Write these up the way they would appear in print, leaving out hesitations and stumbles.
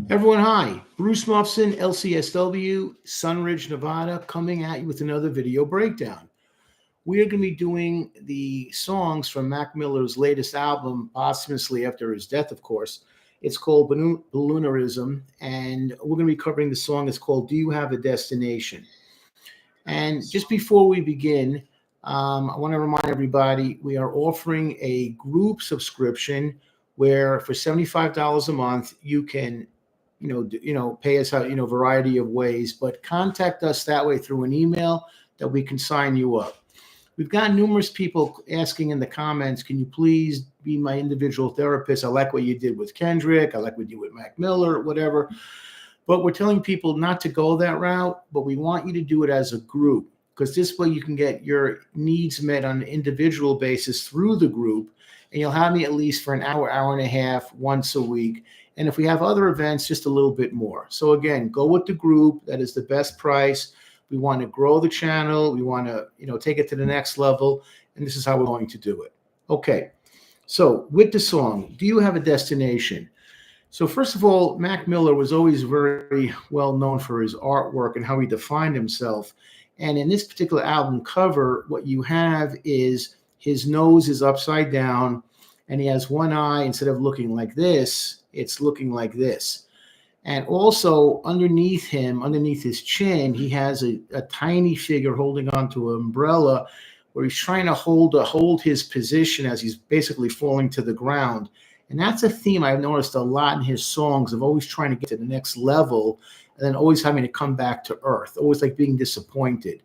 Everyone, hi. Bruce Mufson, LCSW, Sunridge, Nevada, coming at you with another video breakdown. We are going to be doing the songs from Mac Miller's latest album, posthumously after his death, of course. It's called Balloonerism, and we're going to be covering the song. It's called Do You Have a Destination? And just before we begin, I want to remind everybody we are offering a group subscription where for $75 a month you can pay us out, variety of ways, but contact us that way through an email that we can sign you up. We've got numerous people asking in the comments, can you please be my individual therapist? I like what you did with Kendrick. I like what you did with Mac Miller, whatever. But we're telling people not to go that route, but we want you to do it as a group, because this way you can get your needs met on an individual basis through the group, and you'll have me at least for an hour, hour and a half, once a week. And if we have other events, just a little bit more. So again, go with the group. That is the best price. We want to grow the channel. We want to, take it to the next level. And this is how we're going to do it. Okay. So with the song, Do You Have a Destination? So first of all, Mac Miller was always very well known for his artwork and how he defined himself. And in this particular album cover, what you have is his nose is upside down and he has one eye. Instead of looking like this, it's looking like this. And also underneath him, underneath his chin, he has a tiny figure holding onto an umbrella where he's trying to hold his position as he's basically falling to the ground. And that's a theme I've noticed a lot in his songs, of always trying to get to the next level and then always having to come back to earth, always like being disappointed.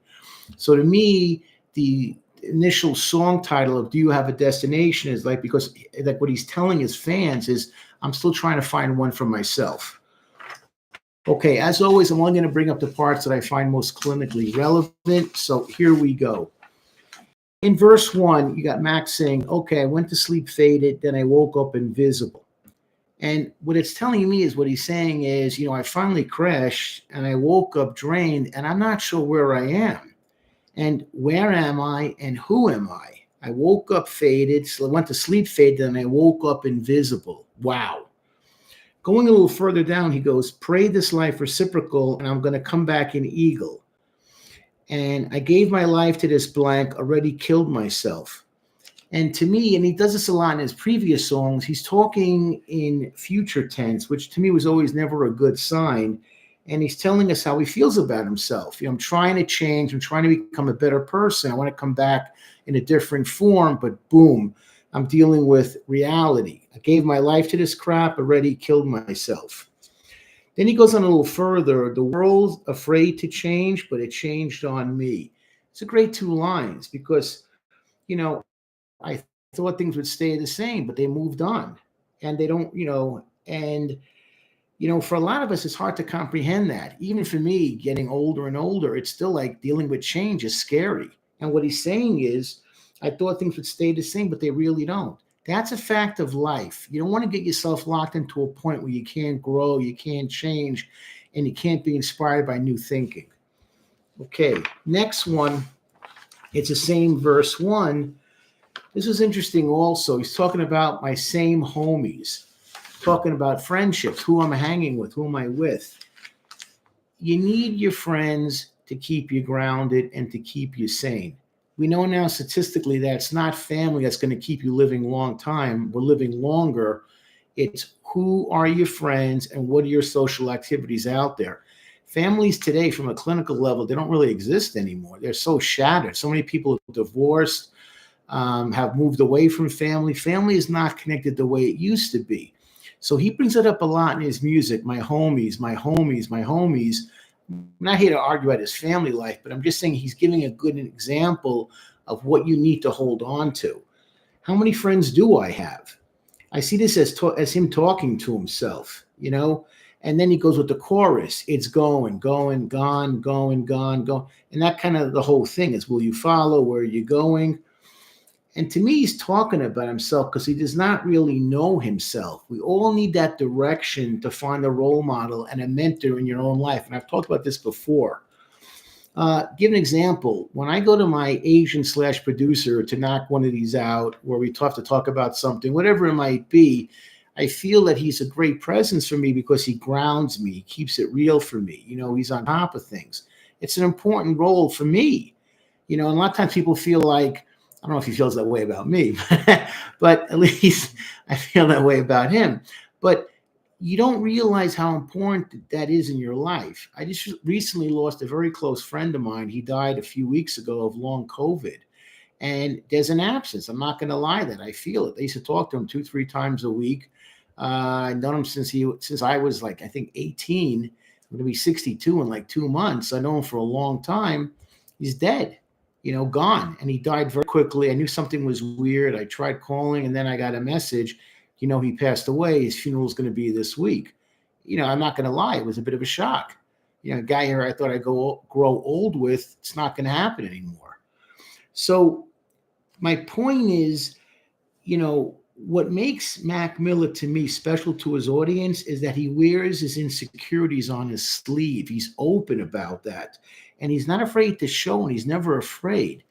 So to me, the initial song title of Do You Have a Destination is because what he's telling his fans is, I'm still trying to find one for myself. Okay, as always, I'm only going to bring up the parts that I find most clinically relevant. So here we go. In verse 1, you got Max saying, okay, I went to sleep faded, then I woke up invisible. And what it's telling me is, what he's saying is, I finally crashed and I woke up drained and I'm not sure where I am. And where am I and who am I? I woke up faded, so I went to sleep faded, and I woke up invisible. Wow. Going a little further down, he goes, pray this life reciprocal and I'm going to come back an eagle. And I gave my life to this blank, already killed myself. And to me, and he does this a lot in his previous songs, he's talking in future tense, which to me was always never a good sign. And he's telling us how he feels about himself. I'm trying to change. I'm trying to become a better person. I want to come back in a different form, but boom, I'm dealing with reality. I gave my life to this crap, already killed myself. Then he goes on a little further. The world's afraid to change, but it changed on me. It's a great two lines because, I thought things would stay the same, but they moved on. And they don't, for a lot of us, it's hard to comprehend that. Even for me, getting older and older, it's still like dealing with change is scary. And what he's saying is, I thought things would stay the same, but they really don't. That's a fact of life. You don't want to get yourself locked into a point where you can't grow, you can't change, and you can't be inspired by new thinking. Okay, next one. It's the same verse 1. This is interesting also. He's talking about my same homies, talking about friendships, who I'm hanging with, who am I with. You need your friends to keep you grounded and to keep you sane. We know now statistically that it's not family that's going to keep you living a long time. We're living longer. It's who are your friends and what are your social activities out there. Families today, from a clinical level, they don't really exist anymore. They're so shattered. So many people are divorced, have moved away from family. Family is not connected the way it used to be. So he brings it up a lot in his music, my homies, my homies, my homies. I'm not here to argue about his family life, but I'm just saying he's giving a good example of what you need to hold on to. How many friends do I have? I see this as him talking to himself, and then he goes with the chorus. It's going, gone, going, gone. And that kind of the whole thing is, will you follow? Where are you going? And to me, he's talking about himself because he does not really know himself. We all need that direction to find a role model and a mentor in your own life. And I've talked about this before. Give an example. When I go to my agent/producer to knock one of these out, where we have to talk about something, whatever it might be, I feel that he's a great presence for me because he grounds me, he keeps it real for me. He's on top of things. It's an important role for me. And a lot of times people feel like, I don't know if he feels that way about me, but at least I feel that way about him. But you don't realize how important that is in your life. I just recently lost a very close friend of mine. He died a few weeks ago of long COVID. And there's an absence. I'm not going to lie that I feel it. They used to talk to him 2-3 times a week. I've known him since I was like, I think 18. I'm going to be 62 in like 2 months. I know him for a long time. He's dead, gone. And he died very quickly. I knew something was weird. I tried calling, and then I got a message, he passed away. His funeral is going to be this week. I'm not going to lie. It was a bit of a shock. A guy here I thought I'd grow old with, it's not going to happen anymore. So my point is, what makes Mac Miller to me special to his audience is that he wears his insecurities on his sleeve. He's open about that. And he's not afraid to show, and he's never afraid.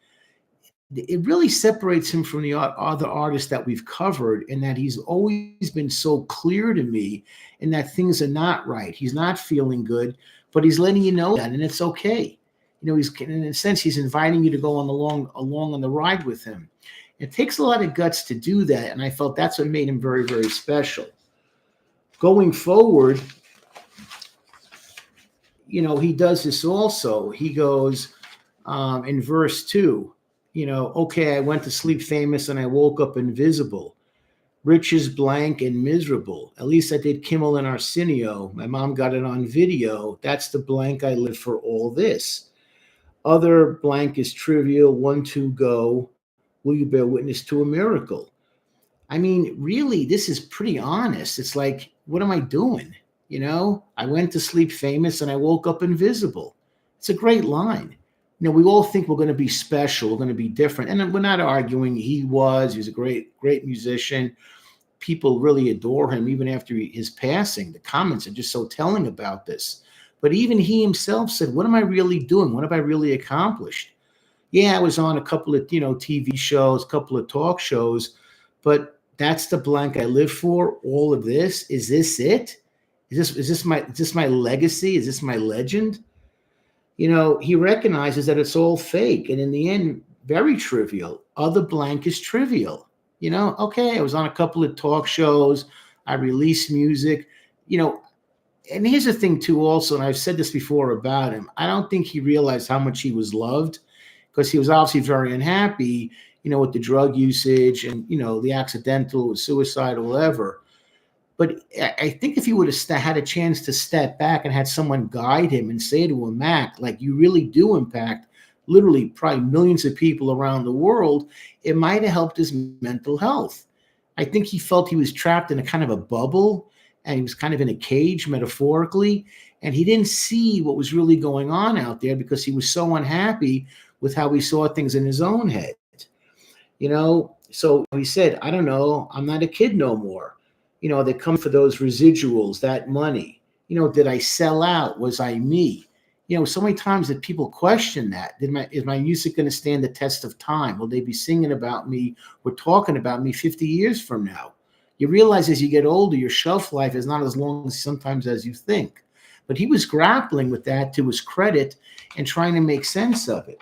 It really separates him from the other artists that we've covered, in that he's always been so clear to me in that things are not right. He's not feeling good, but he's letting you know that, and it's okay. He's, in a sense, he's inviting you to go along on the ride with him. It takes a lot of guts to do that, and I felt that's what made him very, very special. Going forward, he does this also. He goes in verse 2, okay, I went to sleep famous and I woke up invisible. Rich is blank and miserable. At least I did Kimmel and Arsenio. My mom got it on video. That's the blank I live for all this. Other blank is trivial. 1, 2, go. Will you bear witness to a miracle? I mean, really, this is pretty honest. It's like, what am I doing? I went to sleep famous and I woke up invisible. It's a great line. We all think we're going to be special. We're going to be different. And we're not arguing. He was a great, great musician. People really adore him even after his passing. The comments are just so telling about this. But even he himself said, what am I really doing? What have I really accomplished? Yeah, I was on a couple of, TV shows, a couple of talk shows, but that's the blank I live for. All of this. Is this it? Is this my legacy? Is this my legend? He recognizes that it's all fake. And in the end, very trivial. Other blank is trivial. Okay, I was on a couple of talk shows. I released music, and here's the thing too also, and I've said this before about him, I don't think he realized how much he was loved, because he was obviously very unhappy, with the drug usage and, the accidental suicide or whatever. But I think if he would have had a chance to step back and had someone guide him and say to him, Mac, like, you really do impact literally probably millions of people around the world, it might have helped his mental health. I think he felt he was trapped in a kind of a bubble, and he was kind of in a cage metaphorically, and he didn't see what was really going on out there because he was so unhappy with how he saw things in his own head. So he said, I don't know, I'm not a kid no more. They come for those residuals, that money. Did I sell out? Was I me? So many times that people question that. Is my music going to stand the test of time? Will they be singing about me or talking about me 50 years from now? You realize as you get older, your shelf life is not as long sometimes as you think. But he was grappling with that, to his credit, and trying to make sense of it.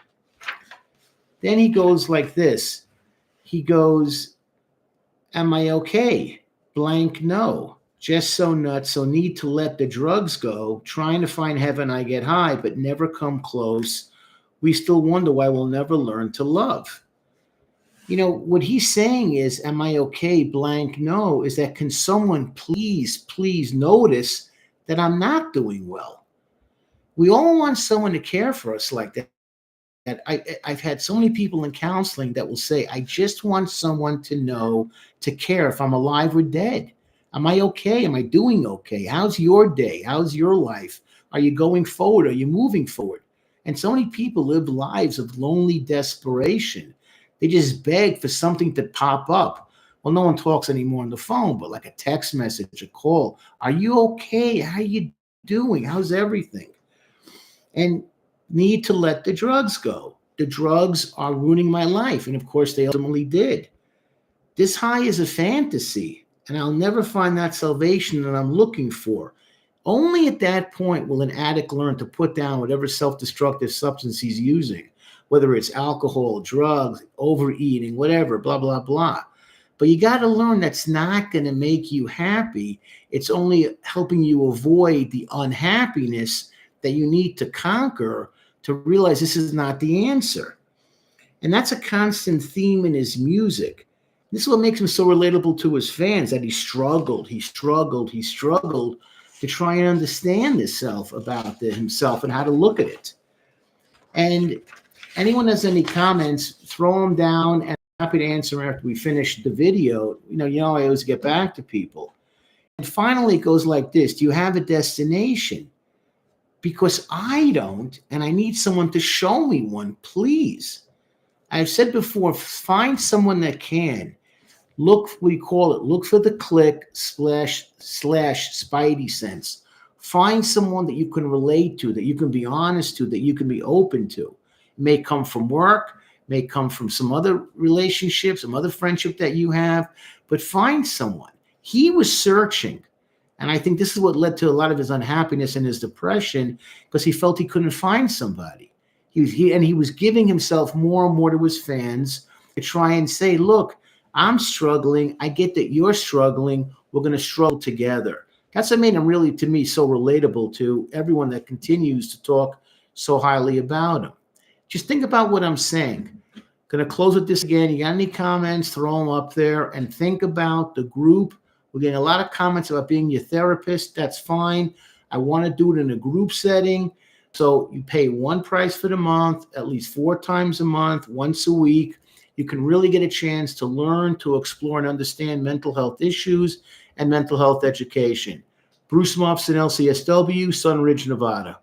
Then he goes like this. He goes, am I okay? Blank, no. Just so nuts, so need to let the drugs go. Trying to find heaven, I get high, but never come close. We still wonder why we'll never learn to love. What he's saying is, am I okay? Blank, no. Is that, can someone please notice that I'm not doing well? We all want someone to care for us like that. I've had so many people in counseling that will say, I just want someone to know, to care if I'm alive or dead. Am I okay? Am I doing okay? How's your day? How's your life? Are you going forward? Are you moving forward? And so many people live lives of lonely desperation. They just beg for something to pop up. Well, no one talks anymore on the phone, but like a text message, a call. Are you okay? How are you doing? How's everything? And need to let the drugs go. The drugs are ruining my life. And of course, they ultimately did. This high is a fantasy. and I'll never find that salvation that I'm looking for. Only at that point will an addict learn to put down whatever self-destructive substance he's using, whether it's alcohol, drugs, overeating, whatever, blah, blah, blah. But you got to learn that's not going to make you happy. It's only helping you avoid the unhappiness that you need to conquer to realize this is not the answer. And that's a constant theme in his music. This is what makes him so relatable to his fans, that he struggled to try and understand himself about himself and how to look at it. And anyone has any comments, throw them down, and I'm happy to answer after we finish the video. I always get back to people. And finally, it goes like this. Do you have a destination? Because I don't, and I need someone to show me one, please. I've said before, find someone that can. Look for the click / spidey sense. Find someone that you can relate to, that you can be honest to, that you can be open to. It may come from work, may come from some other relationship, some other friendship that you have, but find someone. He was searching. And I think this is what led to a lot of his unhappiness and his depression, because he felt he couldn't find somebody. He was giving himself more and more to his fans to try and say, look, I'm struggling. I get that you're struggling. We're going to struggle together. That's what made him really, to me, so relatable to everyone that continues to talk so highly about him. Just think about what I'm saying. Going to close with this again. You got any comments, throw them up there, and think about the group. We're getting a lot of comments about being your therapist. That's fine. I want to do it in a group setting. So you pay one price for the month, at least 4 times a month, once a week. You can really get a chance to learn, to explore, and understand mental health issues and mental health education. Bruce Mufson, LCSW, Sunridge, Nevada.